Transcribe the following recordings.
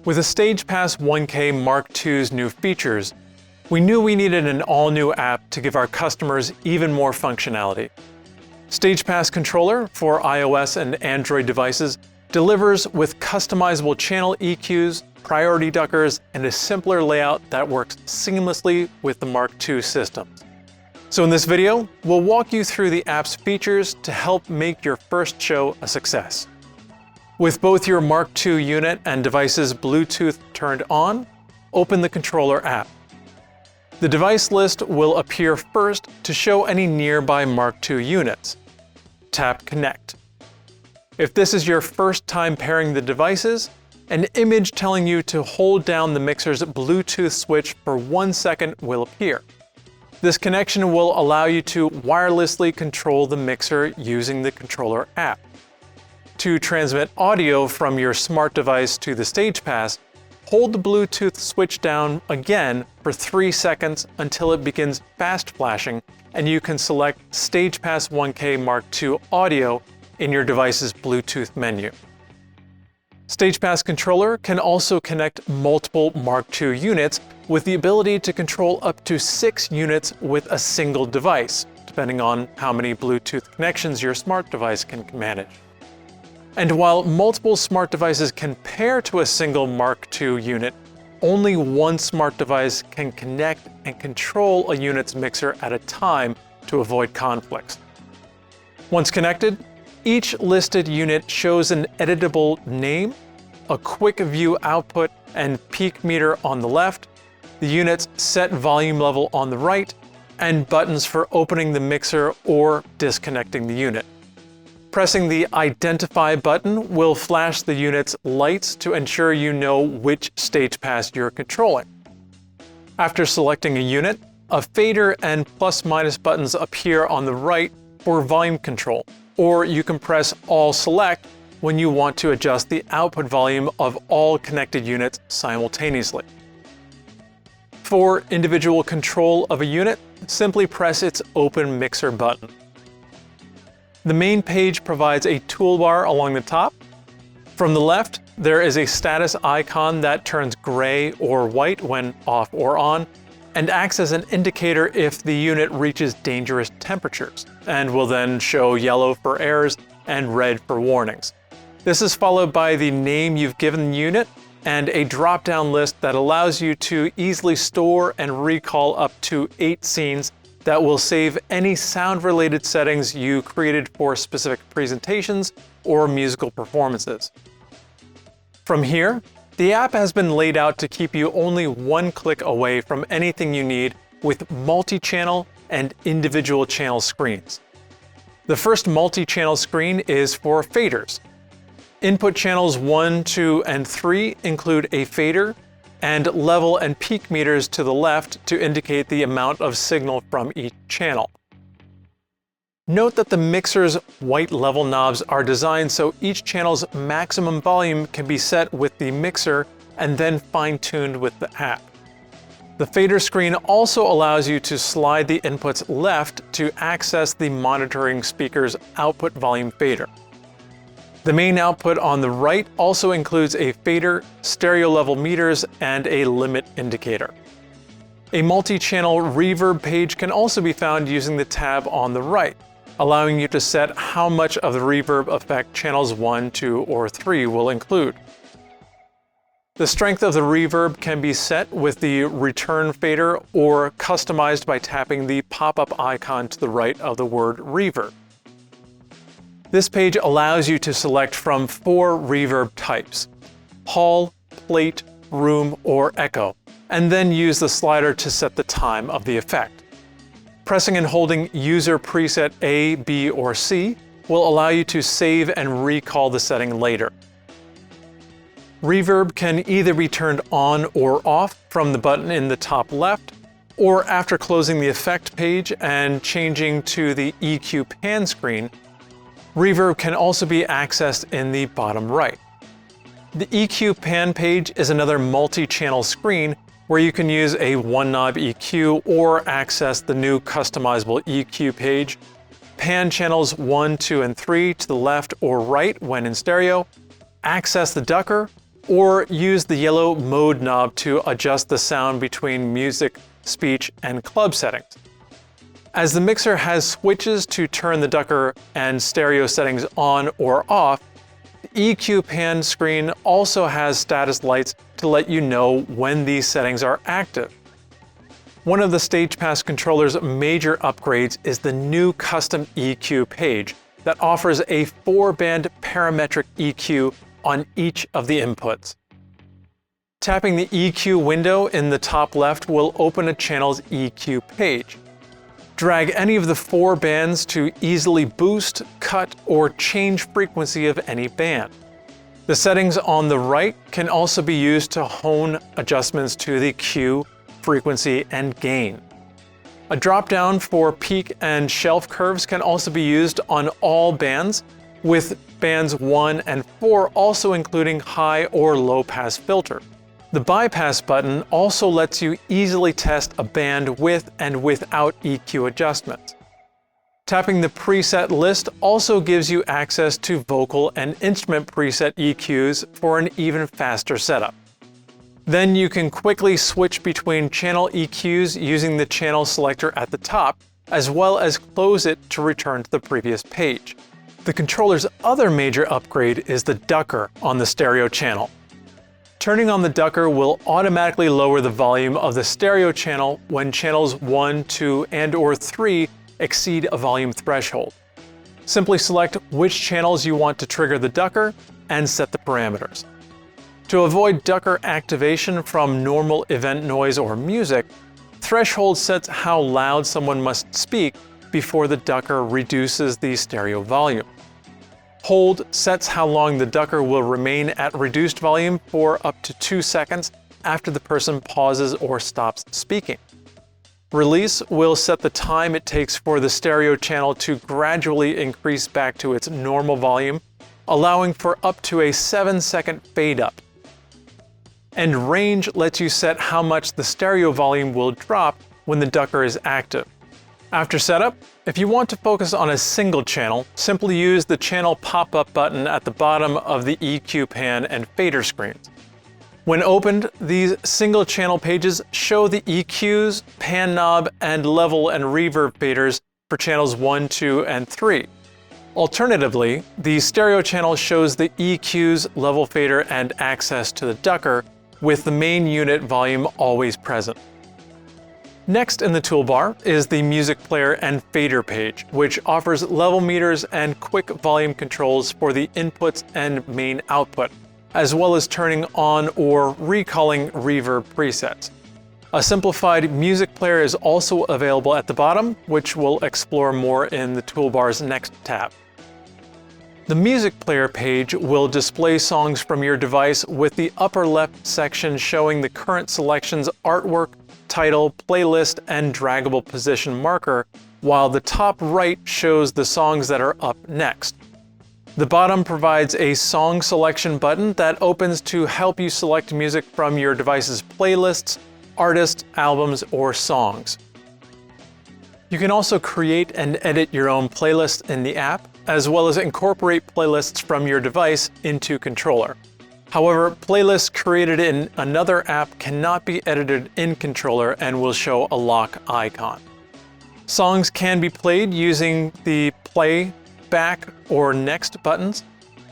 With the STAGEPAS 1K Mark II's new features, we knew we needed an all-new app to give our customers even more functionality. STAGEPAS Controller for iOS and Android devices delivers with customizable channel EQs, priority duckers, and a simpler layout that works seamlessly with the Mark II systems. So in this video, we'll walk you through the app's features to help make your first show a success. With both your Mark II unit and device's Bluetooth turned on, open the controller app. The device list will appear first to show any nearby Mark II units. Tap Connect. If this is your first time pairing the devices, an image telling you to hold down the mixer's Bluetooth switch for 1 second will appear. This connection will allow you to wirelessly control the mixer using the controller app. To transmit audio from your smart device to the STAGEPAS, hold the Bluetooth switch down again for 3 seconds until it begins fast flashing, and you can select STAGEPAS 1K Mark II Audio in your device's Bluetooth menu. STAGEPAS Controller can also connect multiple Mark II units with the ability to control up to 6 units with a single device, depending on how many Bluetooth connections your smart device can manage. And while multiple smart devices can pair to a single Mark II unit, only one smart device can connect and control a unit's mixer at a time to avoid conflicts. Once connected, each listed unit shows an editable name, a quick view output and peak meter on the left, the unit's set volume level on the right, and buttons for opening the mixer or disconnecting the unit. Pressing the Identify button will flash the unit's lights to ensure you know which STAGEPAS you're controlling. After selecting a unit, a fader and plus-minus buttons appear on the right for volume control, or you can press All Select when you want to adjust the output volume of all connected units simultaneously. For individual control of a unit, simply press its Open Mixer button. The main page provides a toolbar along the top. From the left, there is a status icon that turns gray or white when off or on, and acts as an indicator if the unit reaches dangerous temperatures, and will then show yellow for errors and red for warnings. This is followed by the name you've given the unit and a drop-down list that allows you to easily store and recall up to 8 scenes that will save any sound-related settings you created for specific presentations or musical performances. From here, the app has been laid out to keep you only 1 click away from anything you need with multi-channel and individual channel screens. The first multi-channel screen is for faders. Input channels 1, 2, and 3 include a fader, and level and peak meters to the left to indicate the amount of signal from each channel. Note that the mixer's white level knobs are designed so each channel's maximum volume can be set with the mixer and then fine-tuned with the app. The fader screen also allows you to slide the inputs left to access the monitoring speaker's output volume fader. The main output on the right also includes a fader, stereo level meters, and a limit indicator. A multi-channel reverb page can also be found using the tab on the right, allowing you to set how much of the reverb effect channels 1, 2, or 3 will include. The strength of the reverb can be set with the return fader or customized by tapping the pop-up icon to the right of the word reverb. This page allows you to select from 4 reverb types: hall, plate, room, or echo, and then use the slider to set the time of the effect. Pressing and holding user preset A, B, or C will allow you to save and recall the setting later. Reverb can either be turned on or off from the button in the top left, or after closing the effect page and changing to the EQ pan screen. Reverb can also be accessed in the bottom right. The EQ pan page is another multi-channel screen where you can use a one-knob EQ or access the new customizable EQ page, pan channels 1, 2, and 3 to the left or right when in stereo, access the ducker, or use the yellow mode knob to adjust the sound between music, speech, and club settings. As the mixer has switches to turn the ducker and stereo settings on or off, the EQ pan screen also has status lights to let you know when these settings are active. One of the STAGEPAS controller's major upgrades is the new custom EQ page that offers a 4-band parametric EQ on each of the inputs. Tapping the EQ window in the top left will open a channel's EQ page. Drag any of the 4 bands to easily boost, cut, or change frequency of any band. The settings on the right can also be used to hone adjustments to the Q, frequency, and gain. A drop-down for peak and shelf curves can also be used on all bands, with bands 1 and 4 also including high or low pass filter. The bypass button also lets you easily test a band with and without EQ adjustments. Tapping the preset list also gives you access to vocal and instrument preset EQs for an even faster setup. Then you can quickly switch between channel EQs using the channel selector at the top, as well as close it to return to the previous page. The controller's other major upgrade is the ducker on the stereo channel. Turning on the ducker will automatically lower the volume of the stereo channel when channels 1, 2, and/or 3 exceed a volume threshold. Simply select which channels you want to trigger the ducker and set the parameters. To avoid ducker activation from normal event noise or music, threshold sets how loud someone must speak before the ducker reduces the stereo volume. Hold sets how long the ducker will remain at reduced volume for up to 2 seconds after the person pauses or stops speaking. Release will set the time it takes for the stereo channel to gradually increase back to its normal volume, allowing for up to a 7-second fade up. And range lets you set how much the stereo volume will drop when the ducker is active. After setup, if you want to focus on a single channel, simply use the channel pop-up button at the bottom of the EQ pan and fader screens. When opened, these single channel pages show the EQs, pan knob, and level and reverb faders for channels 1, 2, and 3. Alternatively, the stereo channel shows the EQs, level fader, and access to the ducker, with the main unit volume always present. Next in the toolbar is the music player and fader page, which offers level meters and quick volume controls for the inputs and main output, as well as turning on or recalling reverb presets. A simplified music player is also available at the bottom, which we'll explore more in the toolbar's next tab. The music player page will display songs from your device with the upper left section showing the current selection's artwork, title, playlist, and draggable position marker, while the top right shows the songs that are up next. The bottom provides a song selection button that opens to help you select music from your device's playlists, artists, albums, or songs. You can also create and edit your own playlist in the app, as well as incorporate playlists from your device into Controller. However, playlists created in another app cannot be edited in Controller and will show a lock icon. Songs can be played using the play, back, or next buttons.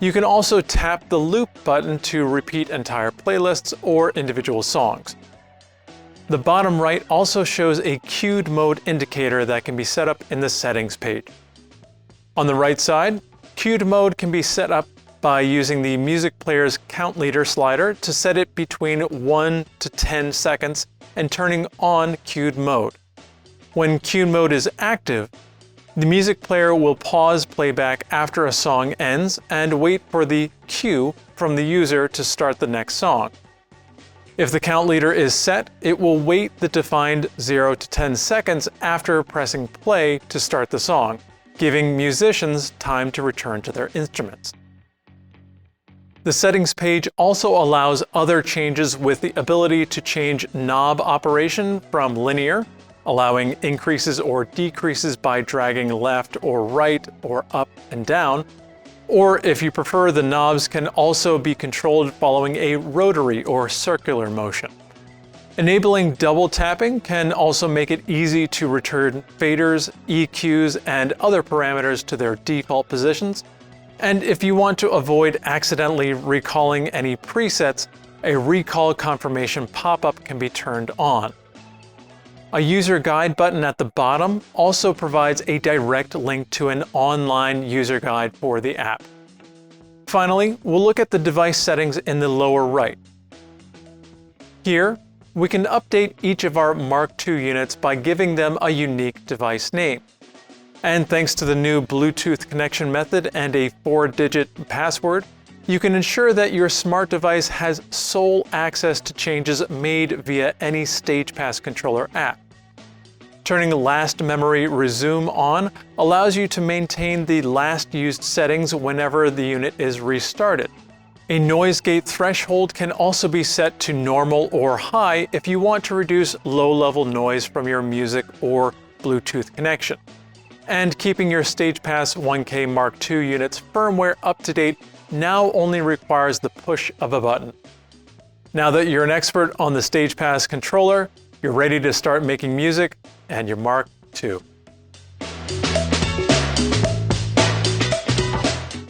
You can also tap the loop button to repeat entire playlists or individual songs. The bottom right also shows a queued mode indicator that can be set up in the settings page. On the right side, queued mode can be set up by using the music player's count leader slider to set it between 1 to 10 seconds and turning on queued mode. When queued mode is active, the music player will pause playback after a song ends and wait for the cue from the user to start the next song. If the count leader is set, it will wait the defined 0 to 10 seconds after pressing play to start the song, giving musicians time to return to their instruments. The settings page also allows other changes with the ability to change knob operation from linear, allowing increases or decreases by dragging left or right or up and down, Or if you prefer, the knobs can also be controlled following a rotary or circular motion. Enabling double tapping can also make it easy to return faders, EQs, and other parameters to their default positions. And if you want to avoid accidentally recalling any presets, a recall confirmation pop-up can be turned on. A user guide button at the bottom also provides a direct link to an online user guide for the app. Finally, we'll look at the device settings in the lower right. Here, we can update each of our Mark II units by giving them a unique device name. And thanks to the new Bluetooth connection method and a 4-digit password, you can ensure that your smart device has sole access to changes made via any STAGEPAS Controller app. Turning last memory resume on allows you to maintain the last used settings whenever the unit is restarted. A noise gate threshold can also be set to normal or high if you want to reduce low-level noise from your music or Bluetooth connection. And keeping your STAGEPAS 1K Mark II units firmware up to date now only requires the push of a button. Now that you're an expert on the STAGEPAS controller, you're ready to start making music and your Mark II.